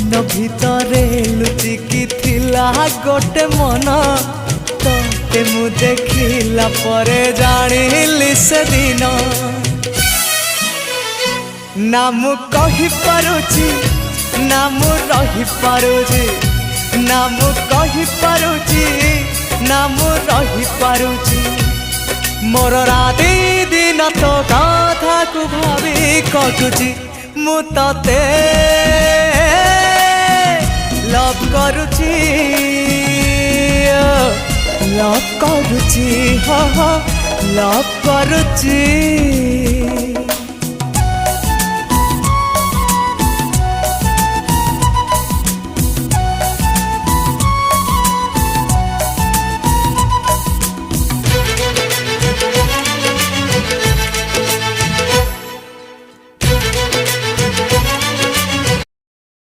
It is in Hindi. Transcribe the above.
मन भितरे लुचिकी थिला गोटे मन ते मु देखिला परे जानिली से दिन ना मु कहि पारुची ना मु रही पारुची ना मु कहि पारुची ना मु रही पारुची मोर राति दिन तो कथा को भावी कटुची मु तते लव करुची लव करुची हाँ हाँ लव करुची।